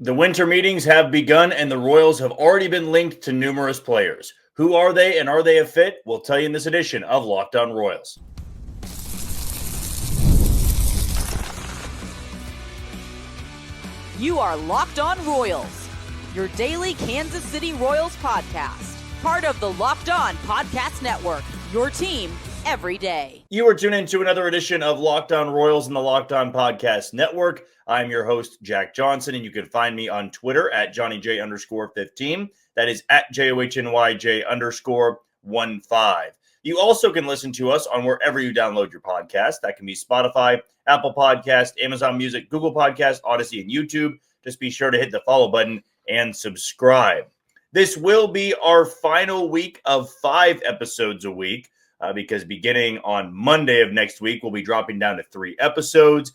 The winter meetings have begun, and the Royals have already been linked to numerous players. Who are they, and are they a fit? We'll tell you in this edition of Locked On Royals. You are Locked On Royals, your daily Kansas City Royals podcast. Part of the Locked On Podcast Network, your team every day. You are tuned into another edition of Locked On Royals in the Locked On Podcast Network. I'm your host, Jack Johnson, and you can find me on Twitter at JohnnyJ_15. That is at JOHNYJ_15. You also can listen to us on wherever you download your podcast. That can be Spotify, Apple Podcast, Amazon Music, Google Podcast, Odyssey, and YouTube. Just be sure to hit the follow button and subscribe. This will be our final week of 5 episodes a week because beginning on Monday of next week, we'll be dropping down to 3 episodes.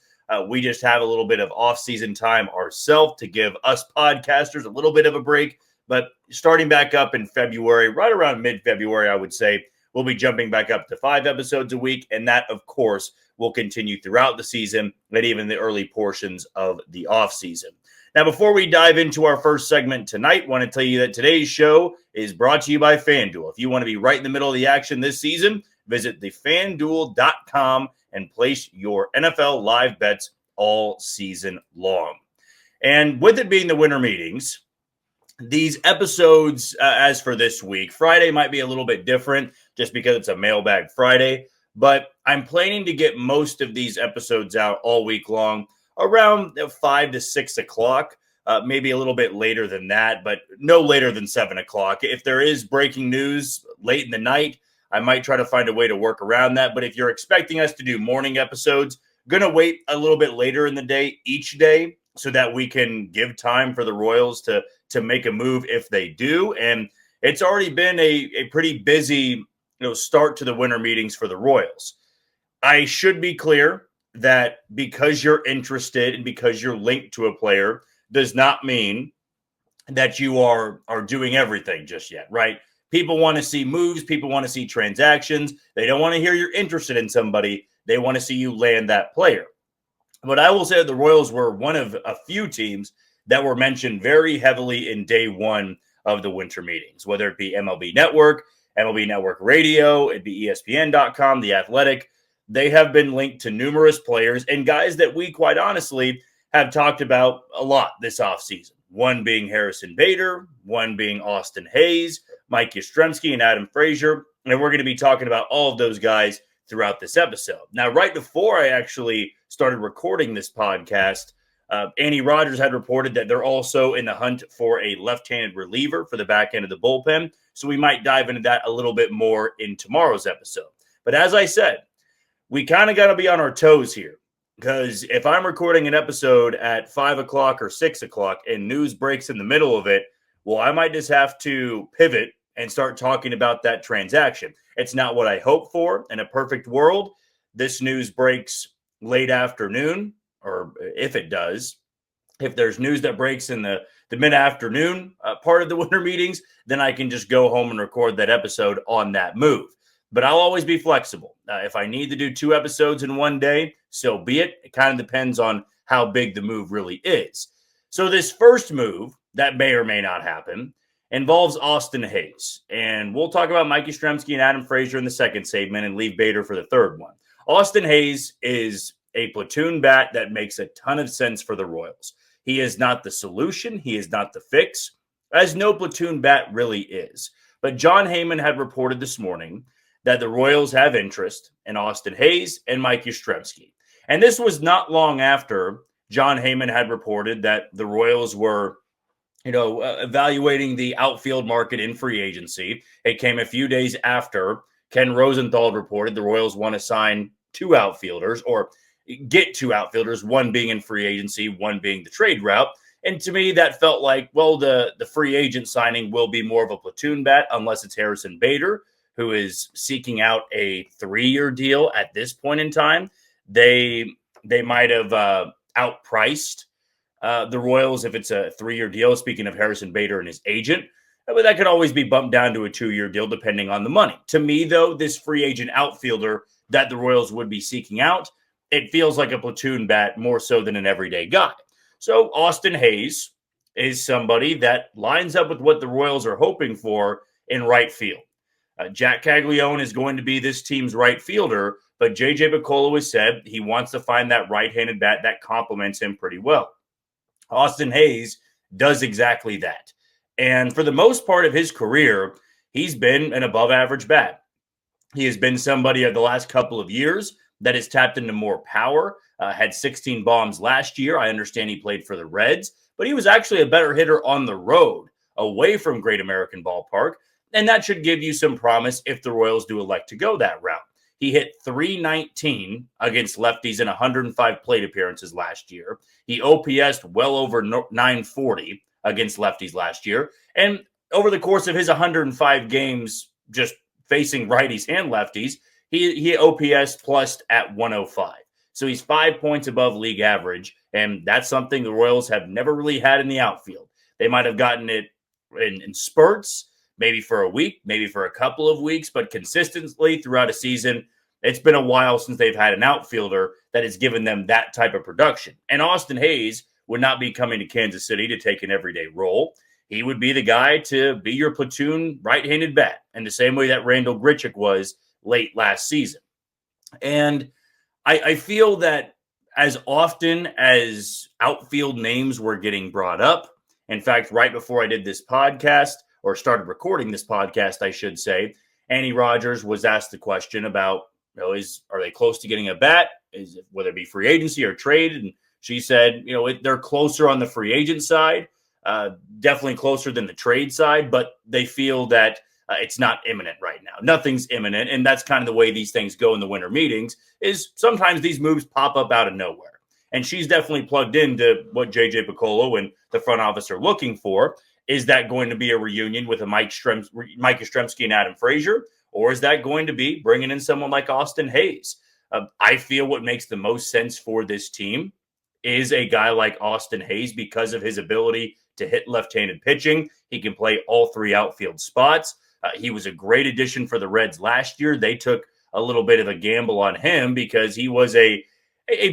We just have a little bit of off-season time ourselves to give us podcasters a little bit of a break. But starting back up in February, right around mid-February, I would say, we'll be jumping back up to 5 episodes a week. And that, of course, will continue throughout the season and even the early portions of the off-season. Now, before we dive into our first segment tonight, I want to tell you that today's show is brought to you by FanDuel. If you want to be right in the middle of the action this season, visit thefanduel.com and place your NFL live bets all season long. And with it being the winter meetings, these episodes, as for this week, Friday might be a little bit different just because it's a mailbag Friday, but I'm planning to get most of these episodes out all week long around 5 to 6 o'clock, maybe a little bit later than that, but no later than 7 o'clock. If there is breaking news late in the night, I might try to find a way to work around that. But if you're expecting us to do morning episodes, going to wait a little bit later in the day each day so that we can give time for the Royals to make a move if they do. And it's already been a pretty busy start to the winter meetings for the Royals. I should be clear that because you're interested and because you're linked to a player does not mean that you are doing everything just yet, right? People want to see moves. People want to see transactions. They don't want to hear you're interested in somebody. They want to see you land that player. But I will say that the Royals were one of a few teams that were mentioned very heavily in day one of the winter meetings, whether it be MLB Network Radio, it'd be ESPN.com, The Athletic. They have been linked to numerous players and guys that we quite honestly have talked about a lot this offseason. One being Harrison Bader, one being Austin Hayes, Mike Yastrzemski, and Adam Frazier. And we're going to be talking about all of those guys throughout this episode. Now, right before I actually started recording this podcast, Andy Rogers had reported that they're also in the hunt for a left-handed reliever for the back end of the bullpen. So we might dive into that a little bit more in tomorrow's episode. But as I said, we kind of got to be on our toes here. Because if I'm recording an episode at 5 o'clock or 6 o'clock and news breaks in the middle of it, well, I might just have to pivot and start talking about that transaction. It's not what I hope for. In a perfect world, this news breaks late afternoon, or if it does, if there's news that breaks in the mid-afternoon part of the winter meetings, then I can just go home and record that episode on that move. But I'll always be flexible. If I need to do 2 episodes in one day, so be it. It kind of depends on how big the move really is. So this first move, that may or may not happen, involves Austin Hayes. And we'll talk about Mike Yastrzemski and Adam Frazier in the second segment and leave Bader for the third one. Austin Hayes is a platoon bat that makes a ton of sense for the Royals. He is not the solution. He is not the fix, as no platoon bat really is. But Jon Heyman had reported this morning that the Royals have interest in Austin Hayes and Mike Yastrzemski. And this was not long after Jon Heyman had reported that the Royals were, evaluating the outfield market in free agency. It came a few days after Ken Rosenthal reported the Royals want to sign 2 outfielders or get 2 outfielders, one being in free agency, one being the trade route. And to me, that felt like, well, the free agent signing will be more of a platoon bat unless it's Harrison Bader, who is seeking out a 3-year deal at this point in time. They might have outpriced the Royals if it's a 3-year deal, speaking of Harrison Bader and his agent. But that could always be bumped down to a 2-year deal depending on the money. To me, though, this free agent outfielder that the Royals would be seeking out, it feels like a platoon bat more so than an everyday guy. So Austin Hayes is somebody that lines up with what the Royals are hoping for in right field. Jack Caglione is going to be this team's right fielder, but J.J. Picollo has said he wants to find that right-handed bat that complements him pretty well. Austin Hayes does exactly that. And for the most part of his career, he's been an above-average bat. He has been somebody of the last couple of years that has tapped into more power, had 16 bombs last year. I understand he played for the Reds, but he was actually a better hitter on the road away from Great American Ballpark. And that should give you some promise if the Royals do elect to go that route. He hit .319 against lefties in 105 plate appearances last year. He OPS'd well over .940 against lefties last year. And over the course of his 105 games just facing righties and lefties, he OPS'd plus at 105. So he's 5 points above league average, and that's something the Royals have never really had in the outfield. They might have gotten it in spurts, maybe for a week, maybe for a couple of weeks, but consistently throughout a season, it's been a while since they've had an outfielder that has given them that type of production. And Austin Hayes would not be coming to Kansas City to take an everyday role. He would be the guy to be your platoon right-handed bat in the same way that Randall Grichuk was late last season. And I feel that as often as outfield names were getting brought up, in fact, right before I did this podcast, or started recording this podcast, I should say, Annie Rogers was asked the question about, are they close to getting a bat? Whether it be free agency or trade? And she said, they're closer on the free agent side, definitely closer than the trade side, but they feel that it's not imminent right now. Nothing's imminent, and that's kind of the way these things go in the winter meetings, is sometimes these moves pop up out of nowhere. And she's definitely plugged into what J.J. Picollo and the front office are looking for. Is that going to be a reunion with a Mike Yastrzemski and Adam Frazier? Or is that going to be bringing in someone like Austin Hayes? I feel what makes the most sense for this team is a guy like Austin Hayes because of his ability to hit left-handed pitching. He can play all three outfield spots. He was a great addition for the Reds last year. They took a little bit of a gamble on him because he was a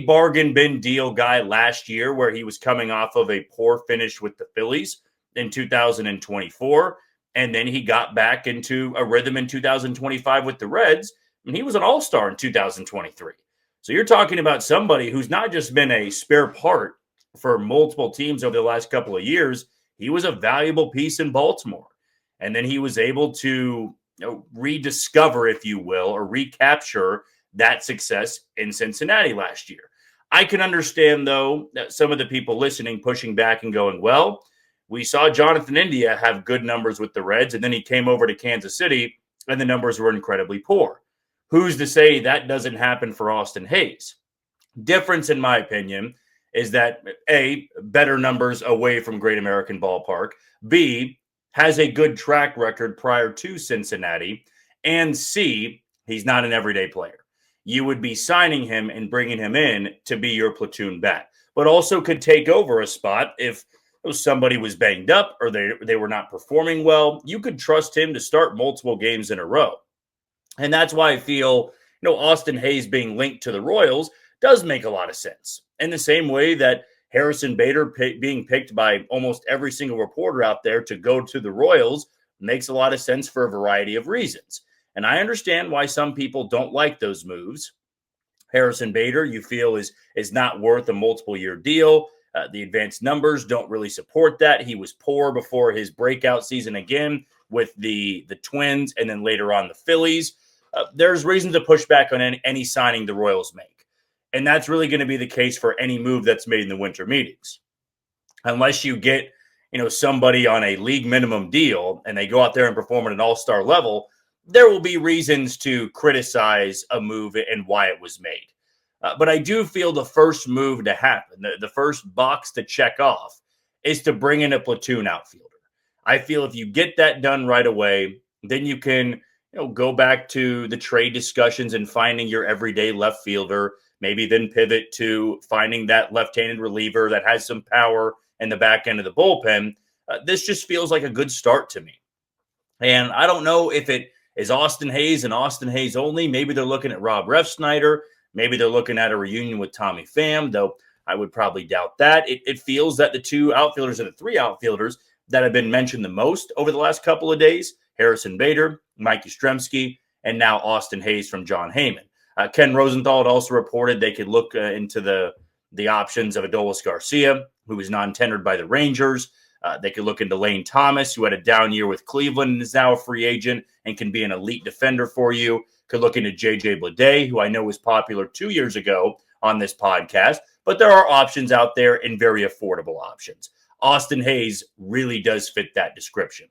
bargain bin deal guy last year where he was coming off of a poor finish with the Phillies in 2024. And then he got back into a rhythm in 2025 with the Reds, and he was an all-star in 2023. So you're talking about somebody who's not just been a spare part for multiple teams over the last couple of years. He was a valuable piece in Baltimore. And then he was able to rediscover, if you will, or recapture that success in Cincinnati last year. I can understand, though, that some of the people listening pushing back and going, well, we saw Jonathan India have good numbers with the Reds, and then he came over to Kansas City, and the numbers were incredibly poor. Who's to say that doesn't happen for Austin Hayes? Difference, in my opinion, is that, A, better numbers away from Great American Ballpark, B, has a good track record prior to Cincinnati, and C, he's not an everyday player. You would be signing him and bringing him in to be your platoon bat, but also could take over a spot if somebody was banged up or they were not performing well. You could trust him to start multiple games in a row. And that's why I feel, Austin Hayes being linked to the Royals does make a lot of sense. In the same way that Harrison Bader being picked by almost every single reporter out there to go to the Royals makes a lot of sense for a variety of reasons. And I understand why some people don't like those moves. Harrison Bader, you feel, is not worth a multiple-year deal. The advanced numbers don't really support that. He was poor before his breakout season again with the Twins and then later on the Phillies. There's reason to push back on any signing the Royals make. And that's really going to be the case for any move that's made in the winter meetings. Unless you get, somebody on a league minimum deal and they go out there and perform at an all-star level, there will be reasons to criticize a move and why it was made. But I do feel the first move to happen, the first box to check off, is to bring in a platoon outfielder. I feel if you get that done right away, then you can go back to the trade discussions and finding your everyday left fielder, maybe then pivot to finding that left-handed reliever that has some power in the back end of the bullpen. This just feels like a good start to me. And I don't know if it is Austin Hayes and Austin Hayes only. Maybe they're looking at Rob Refsnyder. Maybe they're looking at a reunion with Tommy Pham, though I would probably doubt that. It feels that the two outfielders and the three outfielders that have been mentioned the most over the last couple of days, Harrison Bader, Mike Yastrzemski, and now Austin Hayes from John Heyman. Ken Rosenthal had also reported they could look into the options of Adolis Garcia, who was non-tendered by the Rangers. They could look into Lane Thomas, who had a down year with Cleveland and is now a free agent and can be an elite defender for you. Could look into J.J. Bleday, who I know was popular 2 years ago on this podcast. But there are options out there and very affordable options. Austin Hayes really does fit that description.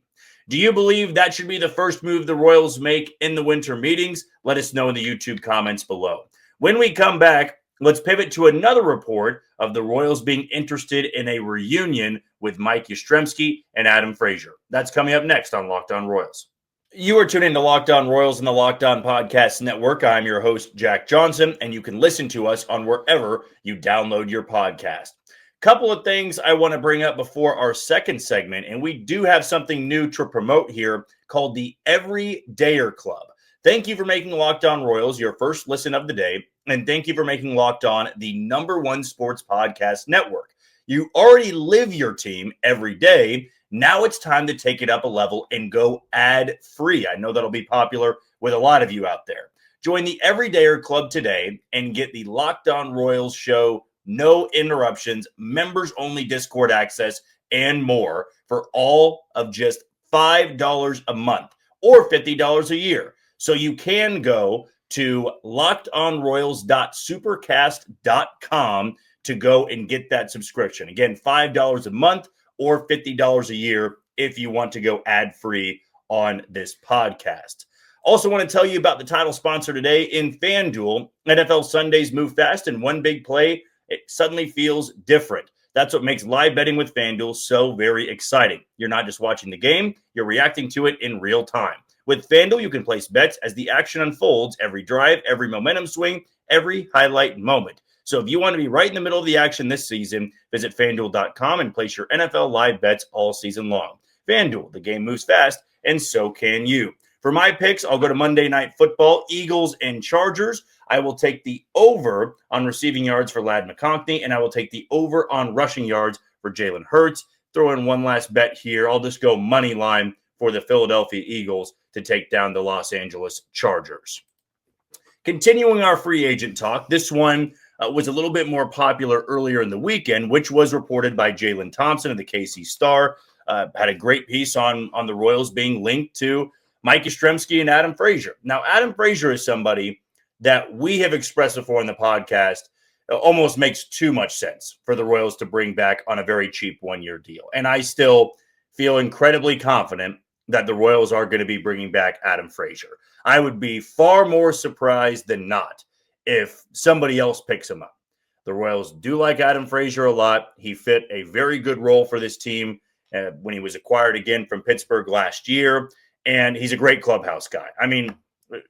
Do you believe that should be the first move the Royals make in the winter meetings? Let us know in the YouTube comments below. When we come back, let's pivot to another report of the Royals being interested in a reunion with Mike Yastrzemski and Adam Frazier. That's coming up next on Locked On Royals. You are tuned into Locked On Royals and the Locked On Podcast Network. I'm your host, Jack Johnson, and you can listen to us on wherever you download your podcast. Couple of things I want to bring up before our second segment, and we do have something new to promote here called the Everydayer Club. Thank you for making Locked On Royals your first listen of the day, and thank you for making Locked On the #1 sports podcast network. You already live your team every day. Now it's time to take it up a level and go ad-free. I know that'll be popular with a lot of you out there. Join the Everydayer Club today and get the Locked On Royals show, no interruptions, members-only Discord access, and more for all of just $5 a month or $50 a year. So you can go to lockedonroyals.supercast.com to go and get that subscription. Again, $5 a month or $50 a year if you want to go ad-free on this podcast. Also want to tell you about the title sponsor today in FanDuel. NFL Sundays move fast, and one big play, it suddenly feels different. That's what makes live betting with FanDuel so very exciting. You're not just watching the game, you're reacting to it in real time. With FanDuel, you can place bets as the action unfolds, every drive, every momentum swing, every highlight moment. So if you want to be right in the middle of the action this season, visit FanDuel.com and place your NFL live bets all season long. FanDuel, the game moves fast, and so can you. For my picks, I'll go to Monday Night Football, Eagles and Chargers. I will take the over on receiving yards for Ladd McConkey, and I will take the over on rushing yards for Jalen Hurts. Throw in one last bet here. I'll just go money line for the Philadelphia Eagles to take down the Los Angeles Chargers. Continuing our free agent talk, this one was a little bit more popular earlier in the weekend, which was reported by Jalen Thompson of the KC Star. Had a great piece on the Royals being linked to Mike Yastrzemski and Adam Frazier. Now, Adam Frazier is somebody that we have expressed before in the podcast almost makes too much sense for the Royals to bring back on a very cheap one-year deal. And I still feel incredibly confident that the Royals are going to be bringing back Adam Frazier. I would be far more surprised than not if somebody else picks him up. The Royals do like Adam Frazier a lot. He fit a very good role for this team when he was acquired again from Pittsburgh last year, and he's a great clubhouse guy. I mean,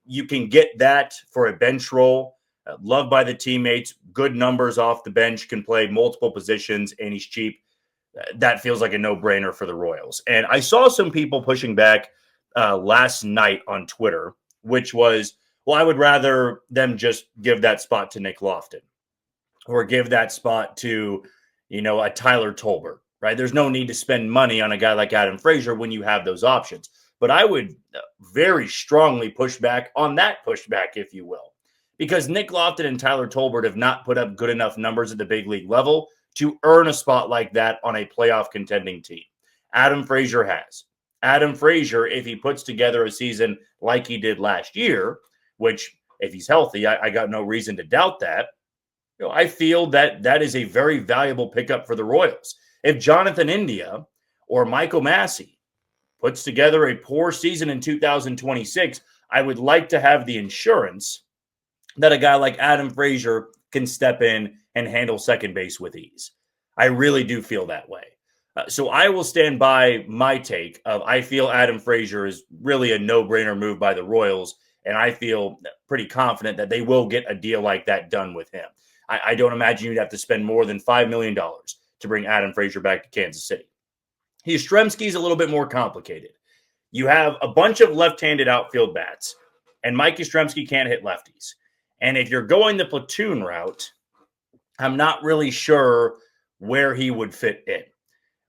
you can get that for a bench role, loved by the teammates, good numbers off the bench, can play multiple positions, and he's cheap. That feels like a no-brainer for the Royals. And I saw some people pushing back last night on Twitter, which was, well, I would rather them just give that spot to Nick Lofton or give that spot to, a Tyler Tolbert, right? There's no need to spend money on a guy like Adam Frazier when you have those options. But I would very strongly push back on that pushback, if you will, because Nick Lofton and Tyler Tolbert have not put up good enough numbers at the big league level to earn a spot like that on a playoff contending team. Adam Frazier has. Adam Frazier, if he puts together a season like he did last year, which if he's healthy, I got no reason to doubt that, I feel that that is a very valuable pickup for the Royals. If Jonathan India or Michael Massey puts together a poor season in 2026, I would like to have the insurance that a guy like Adam Frazier can step in and handle second base with ease. I really do feel that way. So I will stand by my take of I feel Adam Frazier is really a no-brainer move by the Royals, and I feel pretty confident that they will get a deal like that done with him. I don't imagine you'd have to spend more than $5 million to bring Adam Frazier back to Kansas City. Yastrzemski is a little bit more complicated. You have a bunch of left-handed outfield bats, and Mike Yastrzemski can't hit lefties. And if you're going the platoon route, I'm not really sure where he would fit in.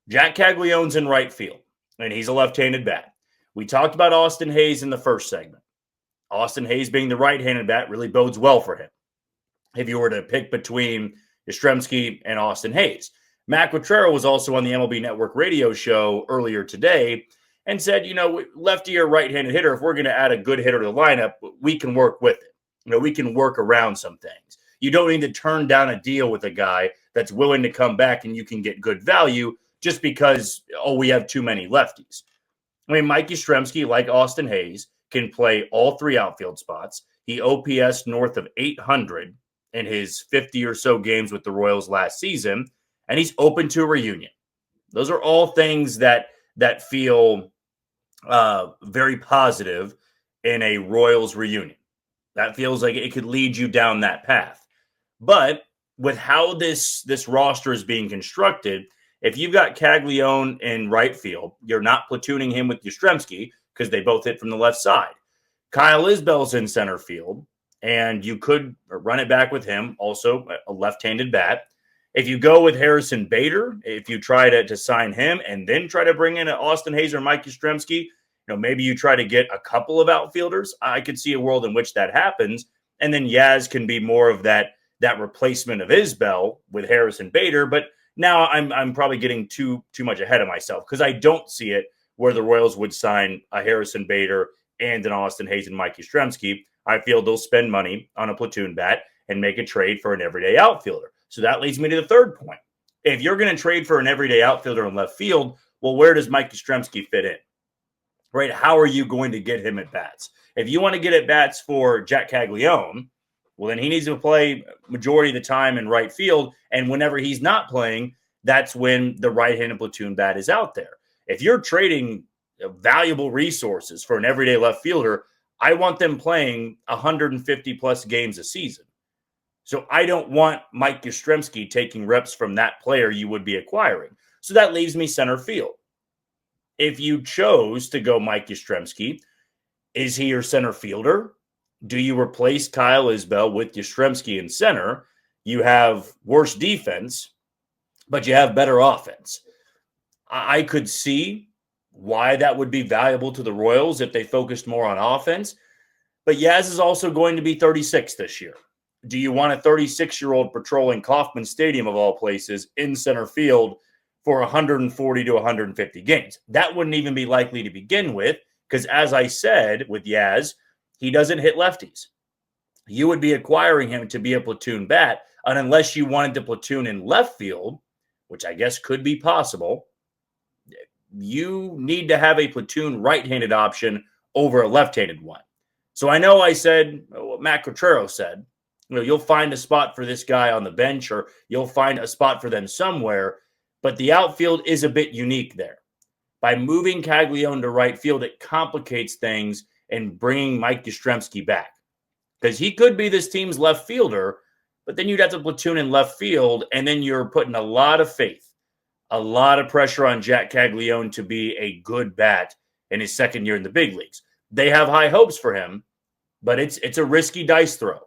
Jack Caglione's in right field, and he's a left-handed bat. We talked about Austin Hayes in the first segment. Austin Hayes being the right-handed bat really bodes well for him if you were to pick between Yastrzemski and Austin Hayes. Matt Quatrero was also on the MLB Network radio show earlier today and said, lefty or right-handed hitter, if we're going to add a good hitter to the lineup, we can work with it. We can work around some things. You don't need to turn down a deal with a guy that's willing to come back and you can get good value just because, we have too many lefties. Mike Yastrzemski, like Austin Hayes, can play all three outfield spots. He OPS north of 800 in his 50 or so games with the Royals last season, and he's open to a reunion. Those are all things that feel very positive in a Royals reunion. That feels like it could lead you down that path. But with how this roster is being constructed, if you've got Caglione in right field, you're not platooning him with Yastrzemski because they both hit from the left side. Kyle Isbell's in center field, and you could run it back with him, also a left-handed bat. If you go with Harrison Bader, if you try to sign him and then try to bring in Austin Hayes or Mike Yastrzemski, maybe you try to get a couple of outfielders. I could see a world in which that happens, and then Yaz can be more of that replacement of Isbell with Harrison Bader. But now I'm probably getting too much ahead of myself because I don't see it where the Royals would sign a Harrison Bader and an Austin Hayes and Mike Yastrzemski. I feel they'll spend money on a platoon bat and make a trade for an everyday outfielder. So that leads me to the third point. If you're going to trade for an everyday outfielder in left field, well, where does Mike Yastrzemski fit in? Right? How are you going to get him at bats? If you want to get at bats for Jack Caglione, well, then he needs to play majority of the time in right field. And whenever he's not playing, that's when the right-handed platoon bat is out there. If you're trading valuable resources for an everyday left fielder, I want them playing 150-plus games a season. So I don't want Mike Yastrzemski taking reps from that player you would be acquiring. So that leaves me center field. If you chose to go Mike Yastrzemski, is he your center fielder? Do you replace Kyle Isbell with Yastrzemski in center? You have worse defense, but you have better offense. I could see why that would be valuable to the Royals if they focused more on offense. But Yaz is also going to be 36 this year. Do you want a 36-year-old patrolling Kauffman Stadium, of all places, in center field for 140 to 150 games? That wouldn't even be likely to begin with because, as I said with Yaz, he doesn't hit lefties. You would be acquiring him to be a platoon bat, and unless you wanted to platoon in left field, which I guess could be possible, you need to have a platoon right-handed option over a left-handed one. So I know I said what Matt Quatrero said, you'll find a spot for this guy on the bench or you'll find a spot for them somewhere, but the outfield is a bit unique there. By moving Caglione to right field, it complicates things and bringing Mike Yastrzemski back because he could be this team's left fielder, but then you'd have to platoon in left field, and then you're putting a lot of faith, a lot of pressure on Jack Caglione to be a good bat in his second year in the big leagues. They have high hopes for him, but it's a risky dice throw,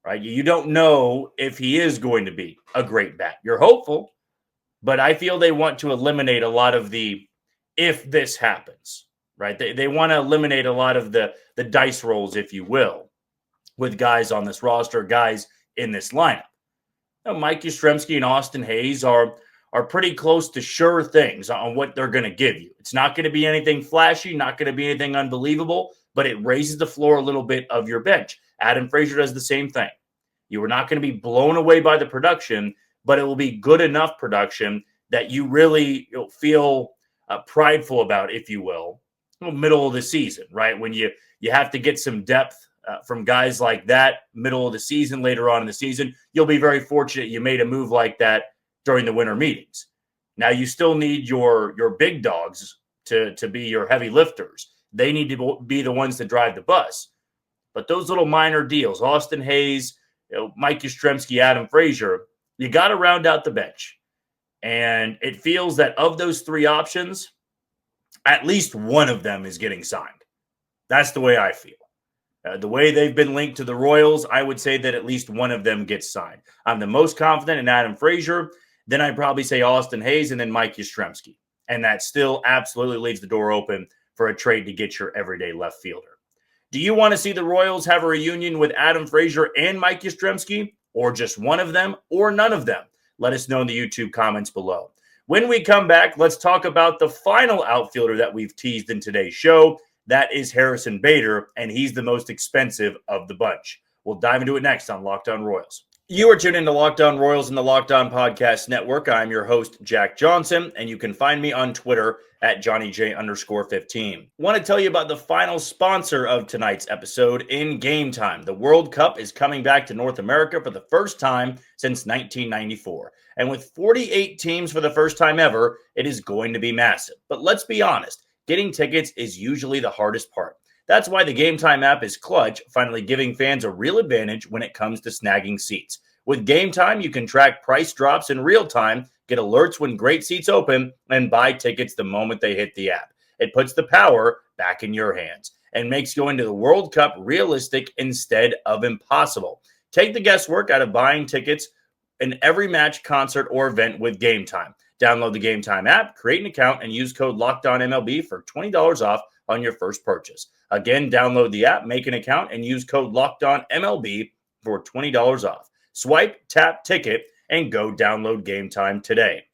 right? You don't know if he is going to be a great bat. You're hopeful, but I feel they want to eliminate a lot of the if this happens. Right? They want to eliminate a lot of the dice rolls, if you will, with guys on this roster, guys in this lineup. Mike Yastrzemski and Austin Hayes are pretty close to sure things on what they're going to give you. It's not going to be anything flashy, not going to be anything unbelievable, but it raises the floor a little bit of your bench. Adam Frazier does the same thing. You are not going to be blown away by the production, but it will be good enough production that you really feel prideful about, if you will, middle of the season, right? When you have to get some depth from guys like that middle of the season, later on in the season, you'll be very fortunate you made a move like that during the winter meetings. Now you still need your big dogs to be your heavy lifters. They need to be the ones that drive the bus. But those little minor deals, Austin Hayes, Mike Yastrzemski, Adam Frazier, you got to round out the bench. And it feels that of those three options, at least one of them is getting signed. That's the way I feel. The way they've been linked to the Royals, I would say that at least one of them gets signed. I'm the most confident in Adam Frazier. Then I'd probably say Austin Hayes and then Mike Yastrzemski. And that still absolutely leaves the door open for a trade to get your everyday left fielder. Do you want to see the Royals have a reunion with Adam Frazier and Mike Yastrzemski, or just one of them, or none of them? Let us know in the YouTube comments below. When we come back, let's talk about the final outfielder that we've teased in today's show. That is Harrison Bader, and he's the most expensive of the bunch. We'll dive into it next on Locked On Royals. You are tuned into Locked On Royals in the Locked On Podcast Network. I'm your host, Jack Johnson, and you can find me on Twitter at JohnnyJ_15. Want to tell you about the final sponsor of tonight's episode in Gametime. The World Cup is coming back to North America for the first time since 1994. And with 48 teams for the first time ever, it is going to be massive. But let's be honest, getting tickets is usually the hardest part. That's why the Gametime app is clutch, finally giving fans a real advantage when it comes to snagging seats. With Gametime, you can track price drops in real time, get alerts when great seats open, and buy tickets the moment they hit the app. It puts the power back in your hands and makes going to the World Cup realistic instead of impossible. Take the guesswork out of buying tickets in every match, concert, or event with Gametime. Download the Gametime app, create an account, and use code LOCKEDONMLB for $20 off on your first purchase. Again, download the app, make an account, and use code LOCKEDONMLB for $20 off. Swipe, tap, ticket, and go download Gametime today.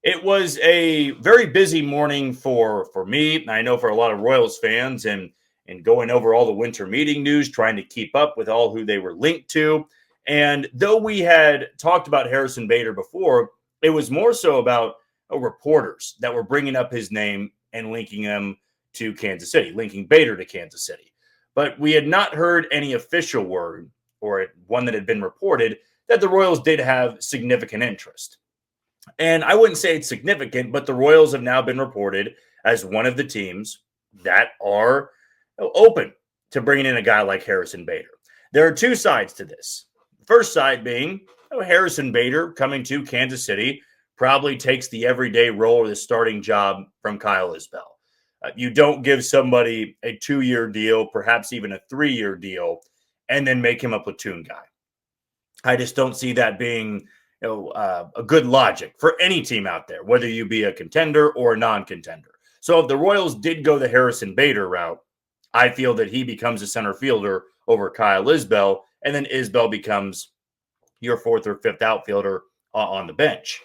It was a very busy morning for me, and I know for a lot of Royals fans, and going over all the winter meeting news, trying to keep up with all who they were linked to. And though we had talked about Harrison Bader before, it was more so about reporters that were bringing up his name and linking him to Kansas City, linking Bader to Kansas City. But we had not heard any official word, or one that had been reported, that the Royals did have significant interest. And I wouldn't say it's significant, but the Royals have now been reported as one of the teams that are open to bringing in a guy like Harrison Bader. There are two sides to this. First side being Harrison Bader coming to Kansas City probably takes the everyday role or the starting job from Kyle Isbell. You don't give somebody a 2-year deal, perhaps even a 3-year deal, and then make him a platoon guy. I just don't see that being a good logic for any team out there, whether you be a contender or a non-contender. So if the Royals did go the Harrison Bader route, I feel that he becomes a center fielder over Kyle Isbell, and then Isbell becomes your 4th or 5th outfielder on the bench.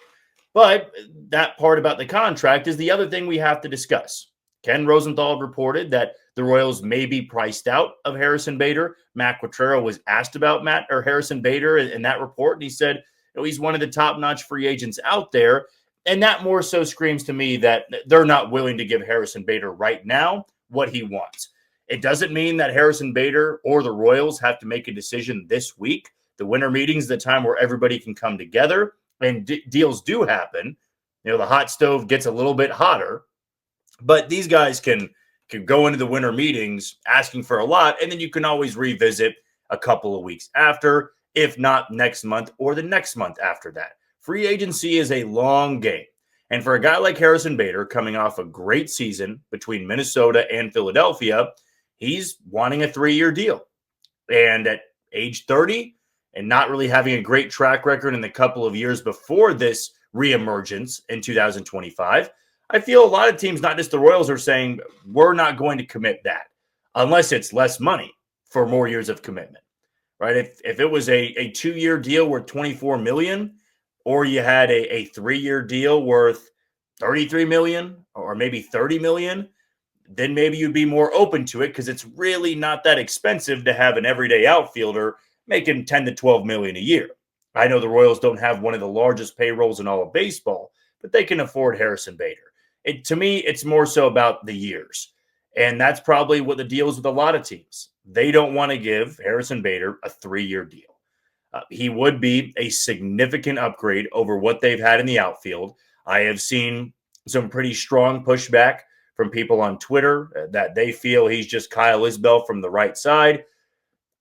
But that part about the contract is the other thing we have to discuss. Ken Rosenthal reported that the Royals may be priced out of Harrison Bader. Matt Quatrero was asked about Harrison Bader in that report, and he said he's one of the top-notch free agents out there. And that more so screams to me that they're not willing to give Harrison Bader right now what he wants. It doesn't mean that Harrison Bader or the Royals have to make a decision this week. The winter meeting is the time where everybody can come together, and deals do happen. The hot stove gets a little bit hotter, but these guys can go into the winter meetings asking for a lot, and then you can always revisit a couple of weeks after, if not next month or the next month after that. Free agency is a long game. And for a guy like Harrison Bader coming off a great season between Minnesota and Philadelphia, he's wanting a 3-year deal. And at age 30 and not really having a great track record in the couple of years before this reemergence in 2025, I feel a lot of teams, not just the Royals, are saying we're not going to commit that unless it's less money for more years of commitment, right? If it was a 2-year deal worth $24 million, or you had a 3-year deal worth $33 million or maybe $30 million, then maybe you'd be more open to it because it's really not that expensive to have an everyday outfielder making $10 to $12 million a year. I know the Royals don't have one of the largest payrolls in all of baseball, but they can afford Harrison Bader. To me, it's more so about the years. And that's probably what the deal is with a lot of teams. They don't want to give Harrison Bader a 3-year deal. He would be a significant upgrade over what they've had in the outfield. I have seen some pretty strong pushback from people on Twitter that they feel he's just Kyle Isbell from the right side.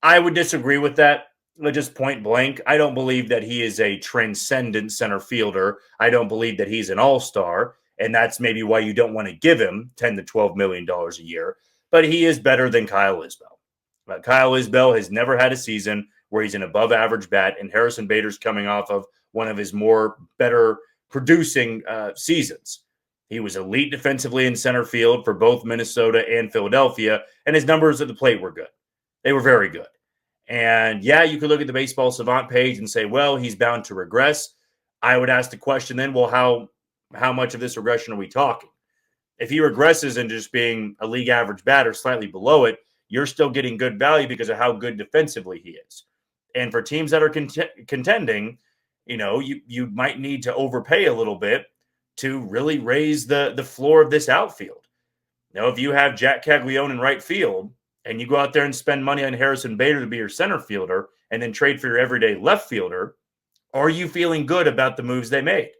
I would disagree with that. Just point blank. I don't believe that he is a transcendent center fielder. I don't believe that he's an all-star. And that's maybe why you don't want to give him $10 to $12 million a year. But he is better than Kyle Isbell. Kyle Isbell has never had a season where he's an above-average bat, and Harrison Bader's coming off of one of his more better producing seasons. He was elite defensively in center field for both Minnesota and Philadelphia, and his numbers at the plate were good. They were very good. And yeah, you could look at the Baseball Savant page and say, well, he's bound to regress. I would ask the question then, well, how much of this regression are we talking? If he regresses into just being a league average batter, slightly below it, you're still getting good value because of how good defensively he is. And for teams that are contending, you might need to overpay a little bit to really raise the floor of this outfield. Now, if you have Jack Caglione in right field and you go out there and spend money on Harrison Bader to be your center fielder and then trade for your everyday left fielder, are you feeling good about the moves they made?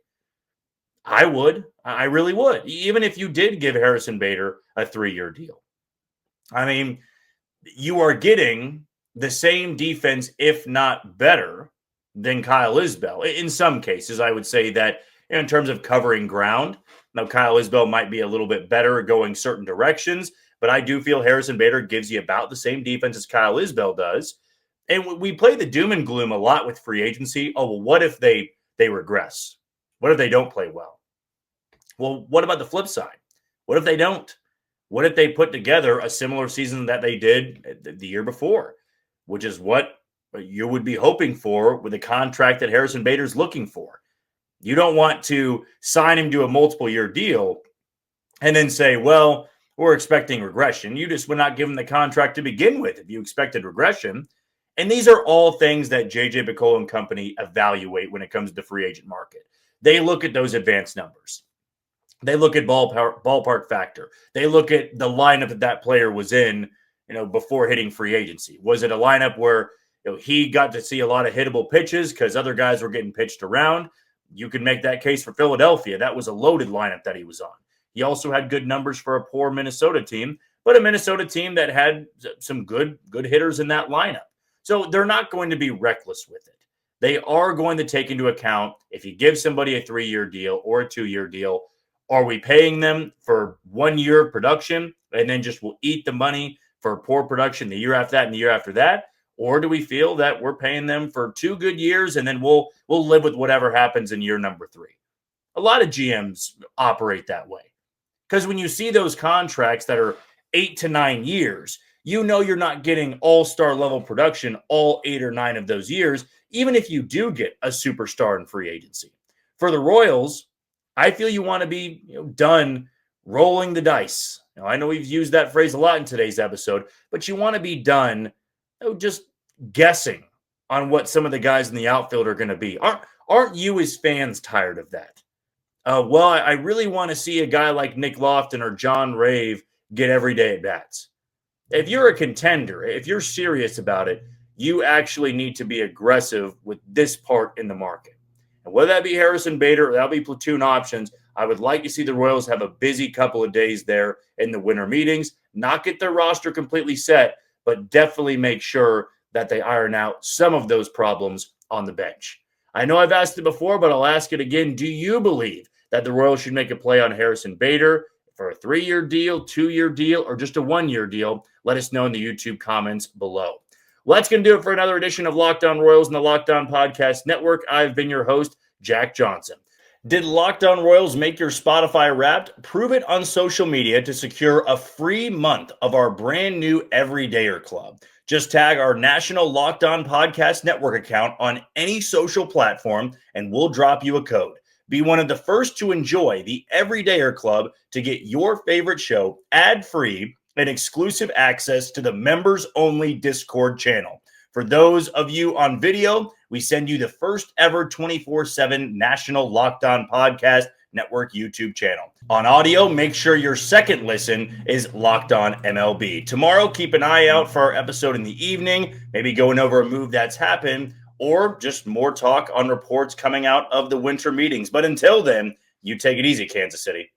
I would. I really would. Even if you did give Harrison Bader a 3-year deal. I mean, you are getting the same defense, if not better, than Kyle Isbell. In some cases, I would say that in terms of covering ground, now Kyle Isbell might be a little bit better going certain directions, but I do feel Harrison Bader gives you about the same defense as Kyle Isbell does. And we play the doom and gloom a lot with free agency. Oh, well, what if they regress? What if they don't play well? Well, what about the flip side? What if they don't? What if they put together a similar season that they did the year before, which is what you would be hoping for with a contract that Harrison Bader's looking for? You don't want to sign him to a multiple-year deal and then say, well, we're expecting regression. You just would not give him the contract to begin with if you expected regression. And these are all things that J.J. Picollo and company evaluate when it comes to the free agent market. They look at those advanced numbers. They look at ballpark factor. They look at the lineup that player was in, before hitting free agency. Was it a lineup where he got to see a lot of hittable pitches because other guys were getting pitched around? You could make that case for Philadelphia. That was a loaded lineup that he was on. He also had good numbers for a poor Minnesota team, but a Minnesota team that had some good hitters in that lineup. So they're not going to be reckless with it. They are going to take into account if you give somebody a 3-year deal or a 2-year deal, are we paying them for 1 year of production and then just will eat the money for poor production the year after that and the year after that? Or do we feel that we're paying them for 2 good years and then we'll live with whatever happens in year number 3? A lot of GMs operate that way. Because when you see those contracts that are 8 to 9 years, you're not getting all-star level production all 8 or 9 of those years, even if you do get a superstar in free agency. For the Royals, I feel you want to be done rolling the dice. Now, I know we've used that phrase a lot in today's episode, but you want to be done just guessing on what some of the guys in the outfield are going to be. Aren't you as fans tired of that? Well, I really want to see a guy like Nick Lofton or John Rave get everyday at-bats. If you're a contender, if you're serious about it, you actually need to be aggressive with this part in the market. And whether that be Harrison Bader or that'll be platoon options, I would like to see the Royals have a busy couple of days there in the winter meetings, not get their roster completely set, but definitely make sure that they iron out some of those problems on the bench. I know I've asked it before, but I'll ask it again. Do you believe that the Royals should make a play on Harrison Bader for a 3-year deal, 2-year deal, or just a 1-year deal? Let us know in the YouTube comments below. Well, that's going to do it for another edition of Locked On Royals and the Locked On Podcast Network. I've been your host, Jack Johnson. Did Locked On Royals make your Spotify Wrapped? Prove it on social media to secure a free month of our brand new Everydayer Club. Just tag our national Locked On Podcast Network account on any social platform, and we'll drop you a code. Be one of the first to enjoy the Everydayer Club to get your favorite show ad-free and exclusive access to the members-only Discord channel. For those of you on video, we send you the first ever 24/7 national Locked On Podcast Network YouTube channel. On audio, make sure your second listen is Locked On MLB. Tomorrow, keep an eye out for our episode in the evening, maybe going over a move that's happened, or just more talk on reports coming out of the winter meetings. But until then, you take it easy, Kansas City.